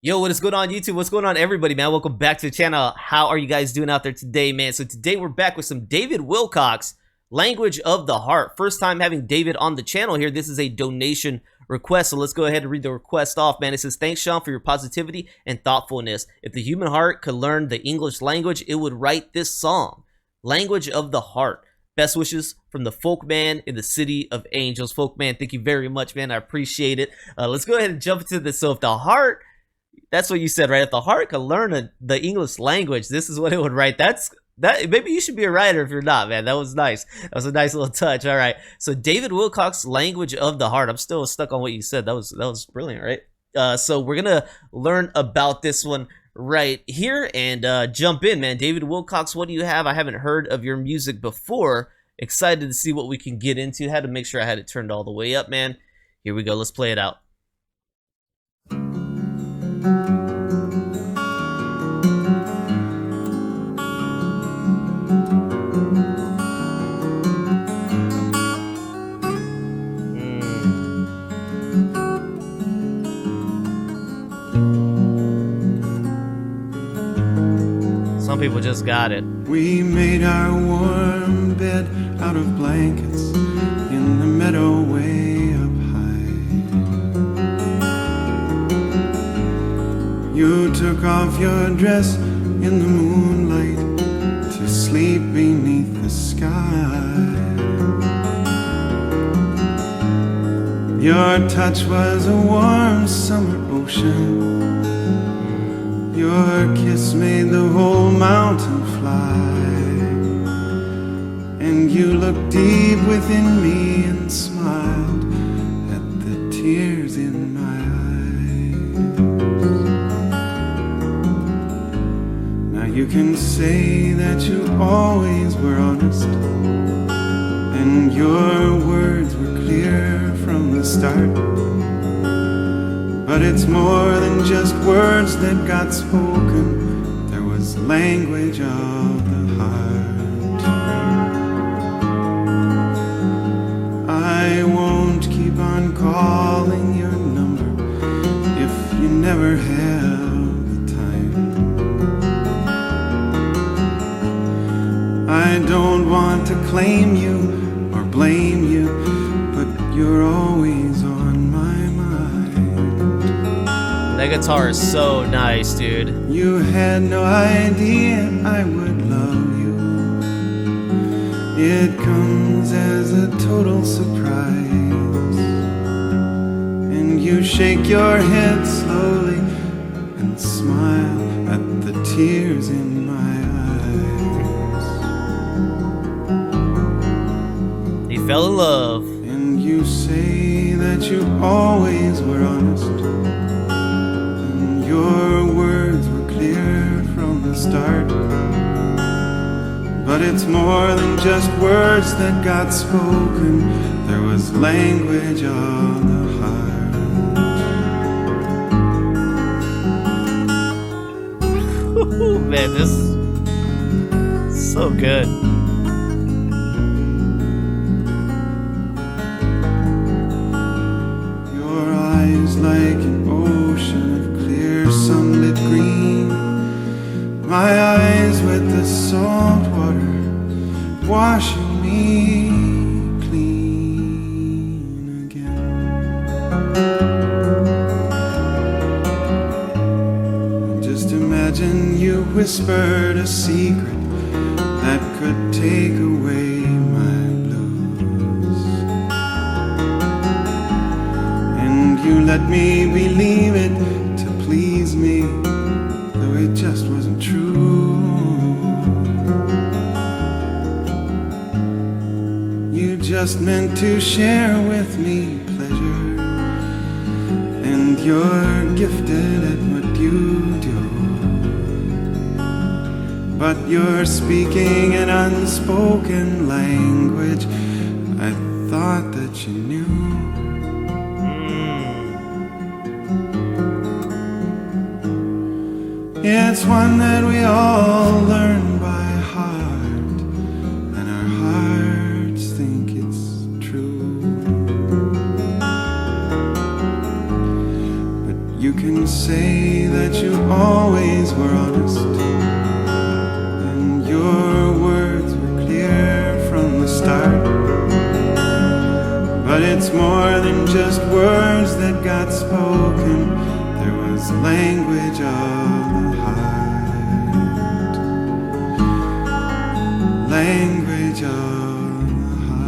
Yo, what is going on YouTube? What's going on everybody, man? Welcome back to the channel. How are you guys doing out there today, man? So today we're back with some David WILCOX, Language of the Heart. First time having David on the channel here. This is a donation request, so let's go ahead and read the request off, man. It says, thanks Sean for your positivity and thoughtfulness. If the human heart could learn the English language, it would write this song. Language of the Heart. Best wishes from the folk man in the city of angels. Folk man, thank you very much, man. I appreciate it. Let's go ahead and jump into this. So if the heart, that's what you said, right? If the heart could learn the English language, this is what it would write. That maybe you should be a writer if you're not, man. That was nice. That was a nice little touch. All right. So David WILCOX, Language of the Heart. I'm still stuck on what you said. That was brilliant, right? So we're gonna learn about this one right here and jump in, man. David WILCOX, what do you have? I haven't heard of your music before. Excited to see what we can get into. Had to make sure I had it turned all the way up, man. Here we go. Let's play it out. Some people just got it. We made our warm bed out of blankets in the meadow way up high. You took off your dress in the moonlight to sleep beneath the sky. Your touch was a warm summer ocean. Your kiss made the whole mountain fly. And you looked deep within me and smiled at the tears in my eyes. Now you can say that you always were honest, and your words were clear from the start. But it's more than just words that got spoken. There was language of the heart. I won't keep on calling your number if you never have the time. I don't want to claim you or blame you, but you're always on my mind. That guitar is so nice, dude. You had no idea I would love you. It comes as a total surprise. And you shake your head slowly and smile at the tears in my eyes. He fell in love. And you say that you always were honest. Your words were clear from the start. But it's more than just words that got spoken. There was language of the heart. Man, this is so good. Your eyes like an ocean of sunlit green, my eyes with the salt water washing me clean again. Just imagine you whispered a secret that could take away my blues, and you let me believe it to please me, though it just wasn't true. You just meant to share with me pleasure, and you're gifted at what you do. But you're speaking an unspoken language I thought that you knew. It's one that we all learn by heart, and our hearts think it's true. But you can can say that you always were honest, and your words were clear from the start. But it's more than just words that got spoken. There was language of the heart. Language of the heart.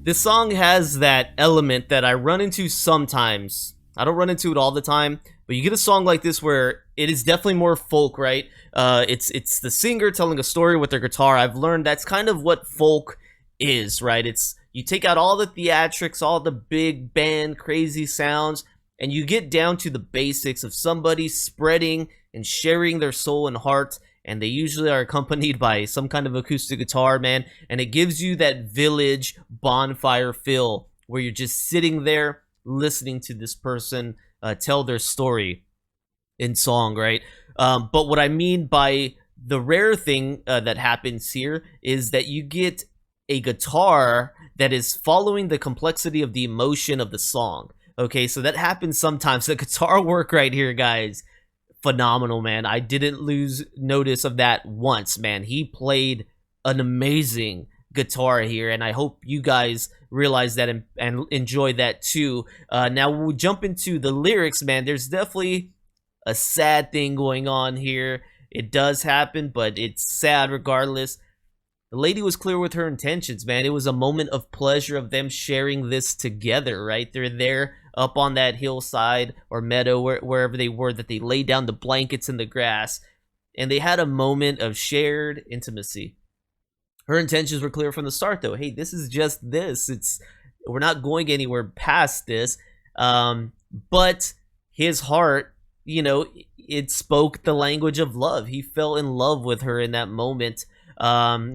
This song has that element that I run into sometimes. I don't run into it all the time, but you get a song like this where it is definitely more folk, right? It's the singer telling a story with their guitar. I've learned that's kind of what folk is, right? It's you take out all the theatrics, all the big band crazy sounds, and you get down to the basics of somebody spreading and sharing their soul and heart. And they usually are accompanied by some kind of acoustic guitar, man. And it gives you that village bonfire feel where you're just sitting there listening to this person tell their story in song, right? But what I mean by the rare thing that happens here is that you get a guitar that is following the complexity of the emotion of the song. Okay, so that happens sometimes. The guitar work right here, guys, phenomenal, man. I didn't lose notice of that once, man. He played an amazing guitar here, and I hope you guys realize that and enjoy that too. Now we'll jump into the lyrics, man. There's definitely a sad thing going on here. It does happen, but it's sad regardless. The lady was clear with her intentions, man. It was a moment of pleasure of them sharing this together, right? They're there up on that hillside or meadow, wherever they were, that they laid down the blankets in the grass, and they had a moment of shared intimacy. Her intentions were clear from the start, though. Hey, this is just this. We're not going anywhere past this. But his heart, you know, it spoke the language of love. He fell in love with her in that moment.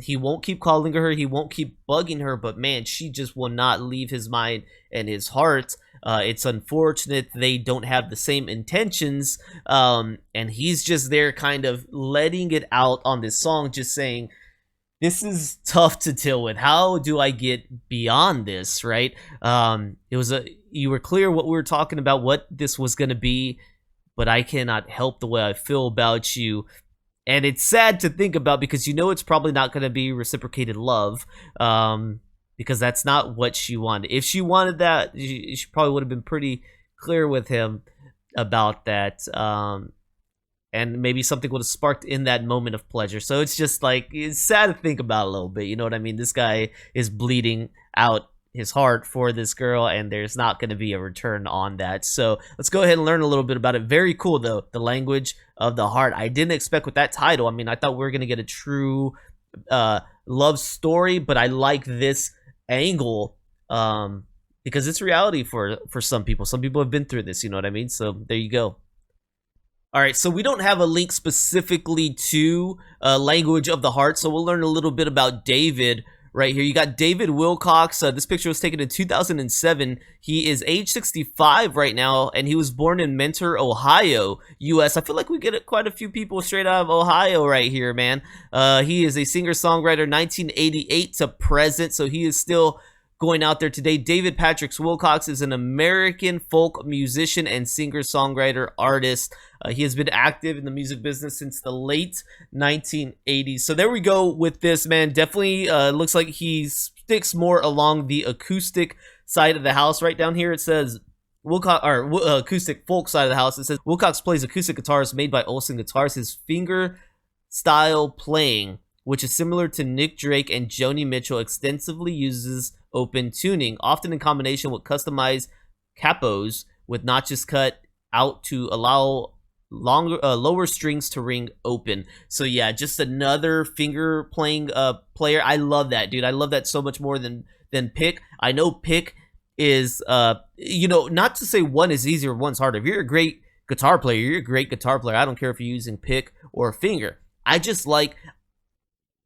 He won't keep calling her, he won't keep bugging her, but man, she just will not leave his mind and his heart. It's unfortunate they don't have the same intentions, and he's just there kind of letting it out on this song, just saying, this is tough to deal with. How do I get beyond this, right? You were clear what we were talking about, what this was going to be, but I cannot help the way I feel about you. And it's sad to think about, because you know it's probably not going to be reciprocated love, because that's not what she wanted. If she wanted that, she probably would have been pretty clear with him about that, and maybe something would have sparked in that moment of pleasure. So it's just like, it's sad to think about a little bit, you know what I mean? This guy is bleeding out his heart for this girl, and there's not going to be a return on that. So let's go ahead and learn a little bit about it. Very cool, though, the language of the heart. I didn't expect with that title. I mean, I thought we were going to get a true love story, but I like this angle because it's reality for some people. Some people have been through this, you know what I mean? So there you go. All right, so we don't have a link specifically to language of the heart, so we'll learn a little bit about David right here. You got David WILCOX. This picture was taken in 2007. He is age 65 right now, and he was born in Mentor, Ohio, U.S. I feel like we get quite a few people straight out of Ohio right here, man. He is a singer-songwriter, 1988 to present, so he is still going out there today. David Patrick WILCOX is an American folk musician and singer-songwriter artist. He has been active in the music business since the late 1980s. So there we go with this, man. Definitely looks like he sticks more along the acoustic side of the house. Right down here it says WILCOX, or acoustic folk side of the house. It says WILCOX plays acoustic guitars made by Olsen Guitars. His finger style playing, which is similar to Nick Drake and Joni Mitchell, extensively uses open tuning, often in combination with customized capos with notches cut out to allow lower strings to ring open. So yeah, just another finger playing player. I love that, dude. I love that so much more than pick. I know pick is you know, not to say one is easier, one's harder. If you're a great guitar player, you're a great guitar player. I don't care if you're using pick or finger. I just like,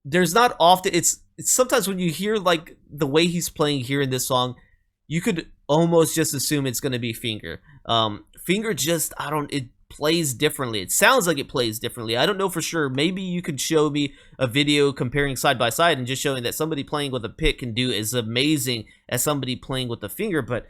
there's not often, it's sometimes when you hear like the way he's playing here in this song, you could almost just assume it's going to be finger. Finger just, plays differently. It sounds like it plays differently. I don't know for sure. Maybe you could show me a video comparing side by side and just showing that somebody playing with a pick can do as amazing as somebody playing with a finger, but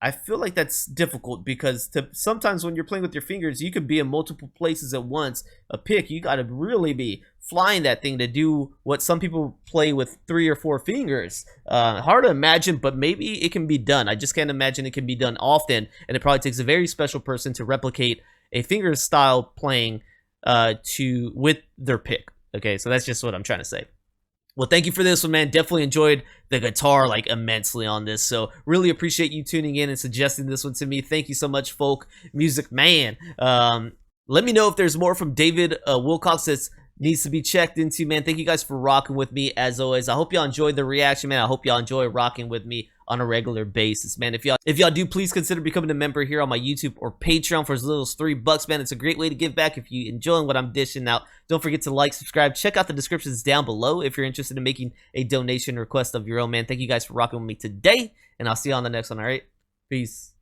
I feel like that's difficult because sometimes when you're playing with your fingers, you could be in multiple places at once. A pick, you got to really be flying that thing to do what some people play with 3 or 4 fingers. Hard to imagine, but maybe it can be done. I just can't imagine it can be done often, and it probably takes a very special person to replicate a finger style playing with their pick. Okay, so that's just what I'm trying to say. Well, thank you for this one, man. Definitely enjoyed the guitar like immensely on this. So really appreciate you tuning in and suggesting this one to me. Thank you so much, Folk Music Man. Let me know if there's more from David WILCOX that needs to be checked into, man. Thank you guys for rocking with me as always. I hope y'all enjoyed the reaction, man. I hope y'all enjoy rocking with me on a regular basis, man. If y'all do, please consider becoming a member here on my YouTube or Patreon for as little as $3, man. It's a great way to give back if you enjoying what I'm dishing out. Don't forget to like, subscribe, check out the descriptions down below if you're interested in making a donation request of your own, man. Thank you guys for rocking with me today, and I'll see you on the next one. All right, peace.